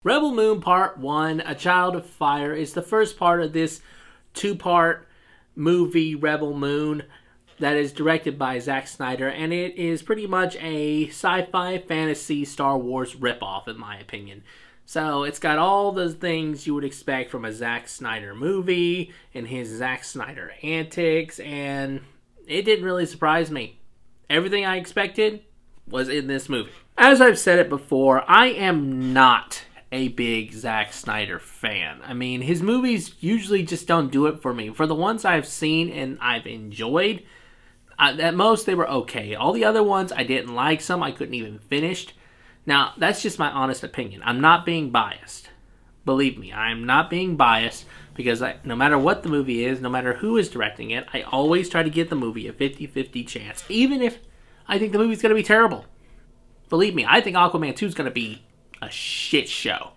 Rebel Moon Part 1, A Child of Fire, is the first part of this two-part movie, Rebel Moon, that is directed by Zack Snyder, and it is pretty much a sci-fi fantasy Star Wars ripoff, in my opinion. So it's got all the things you would expect from a Zack Snyder movie and his Zack Snyder antics, and it didn't really surprise me. Everything I expected was in this movie. As I've said it before, I am not a big Zack Snyder fan. I mean, his movies usually just don't do it for me. For the ones I've seen and I've enjoyed, at most they were okay. All the other ones I didn't like. Some I couldn't even finish. Now, that's just my honest opinion. I'm not being biased. Believe me, I'm not being biased because no matter what the movie is, no matter who is directing it, I always try to give the movie a 50-50 chance. Even if I think the movie's going to be terrible. Believe me, I think Aquaman 2 is going to be a shit show.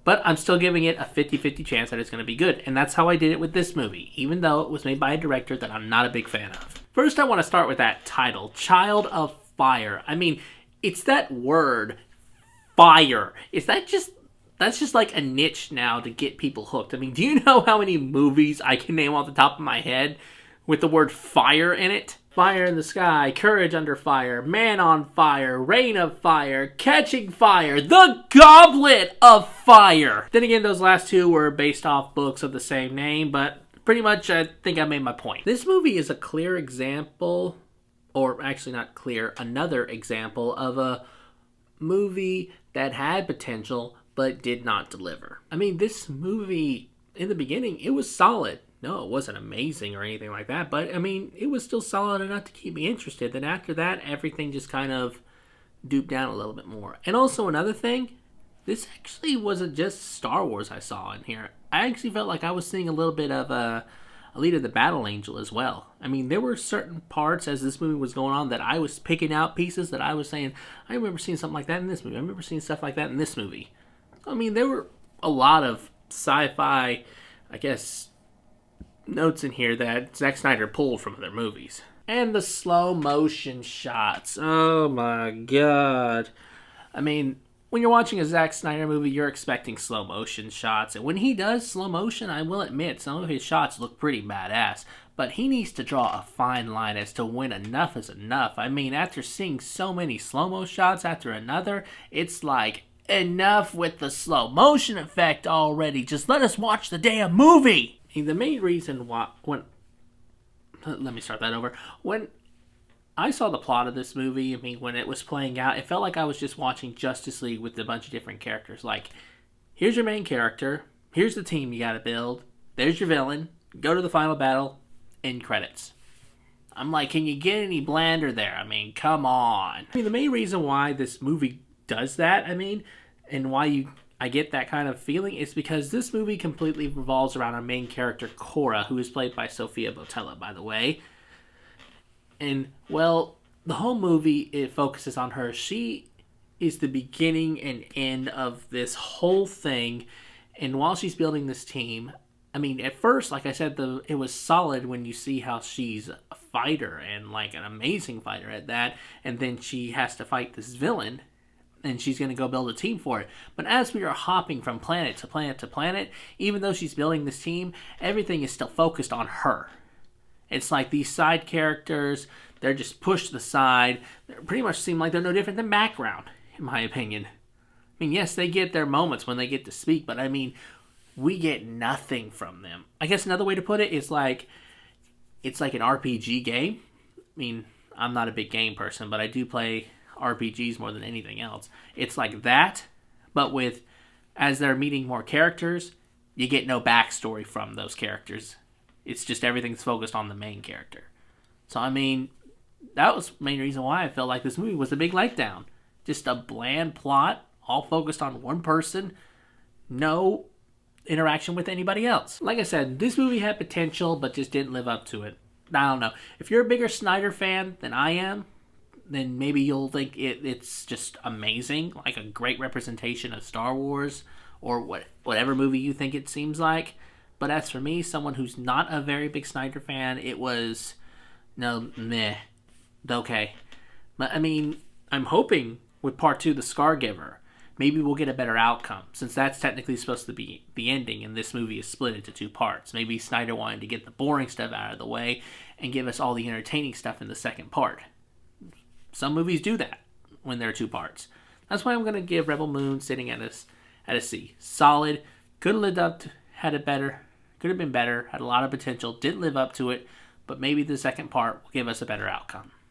But I'm still giving it a 50-50 chance that it's going to be good. And that's how I did it with this movie, even though it was made by a director that I'm not a big fan of. First, I want to start with that title, Child of Fire. I mean, it's that word, fire. That's just like a niche now to get people hooked. I mean, do you know how many movies I can name off the top of my head with the word fire in it? Fire in the Sky, Courage Under Fire, Man on Fire, Reign of Fire, Catching Fire, The Goblet of Fire. Then again, those last two were based off books of the same name, but pretty much I think I made my point. This movie is a clear example, or actually not clear, another example of a movie that had potential but did not deliver. I mean, this movie, in the beginning, it was solid. No, it wasn't amazing or anything like that, but I mean, it was still solid enough to keep me interested. Then after that, everything just kind of duped down a little bit more. And also another thing, this actually wasn't just Star Wars I saw in here. I actually felt like I was seeing a little bit of Alita the Battle Angel as well. I mean, there were certain parts as this movie was going on that I was picking out pieces that I was saying, I remember seeing something like that in this movie. I remember seeing stuff like that in this movie. I mean, there were a lot of sci-fi, I guess, notes in here that Zack Snyder pulled from other movies. And the slow motion shots. Oh my god. I mean, when you're watching a Zack Snyder movie, you're expecting slow motion shots. And when he does slow motion, I will admit, some of his shots look pretty badass. But he needs to draw a fine line as to when enough is enough. I mean, after seeing so many slow-mo shots after another, it's like, enough with the slow motion effect already. Just let us watch the damn movie. The main reason why, let me start that over. When I saw the plot of this movie, I mean, when it was playing out, it felt like I was just watching Justice League with a bunch of different characters. Like, here's your main character, here's the team you gotta build, there's your villain, go to the final battle, end credits. I'm like, can you get any blander there? I mean, come on. I mean, the main reason why this movie does that, I mean, and why I get that kind of feeling is because this movie completely revolves around our main character, Cora, who is played by Sofia Boutella, by the way. And, well, the whole movie, it focuses on her. She is the beginning and end of this whole thing. And while she's building this team, I mean, at first, like I said, it was solid when you see how she's a fighter and, like, an amazing fighter at that. And then she has to fight this villain. And she's going to go build a team for it. But as we are hopping from planet to planet to planet, even though she's building this team, everything is still focused on her. It's like these side characters, they're just pushed to the side. They pretty much seem like they're no different than background, in my opinion. I mean, yes, they get their moments when they get to speak, but I mean, we get nothing from them. I guess another way to put it is like, it's like an RPG game. I mean, I'm not a big game person, but I do play RPGs more than anything else. It's like that, but with, as they're meeting more characters, you get no backstory from those characters. It's just everything's focused on the main character. So, I mean, that was the main reason why I felt like this movie was a big letdown. Just a bland plot, all focused on one person, no interaction with anybody else. Like I said, this movie had potential, but just didn't live up to it. I don't know. If you're a bigger Snyder fan than I am, then maybe you'll think it's just amazing, like a great representation of Star Wars, or whatever movie you think it seems like. But as for me, someone who's not a very big Snyder fan, it was, no, meh, okay. But I mean, I'm hoping with part 2, The Scargiver, maybe we'll get a better outcome, since that's technically supposed to be the ending, and this movie is split into 2 parts. Maybe Snyder wanted to get the boring stuff out of the way and give us all the entertaining stuff in the second part. Some movies do that when they're 2 parts. That's why I'm going to give Rebel Moon sitting at a C. Solid. Could have lived up to, had it better. Could have been better. Had a lot of potential. Didn't live up to it. But maybe the second part will give us a better outcome.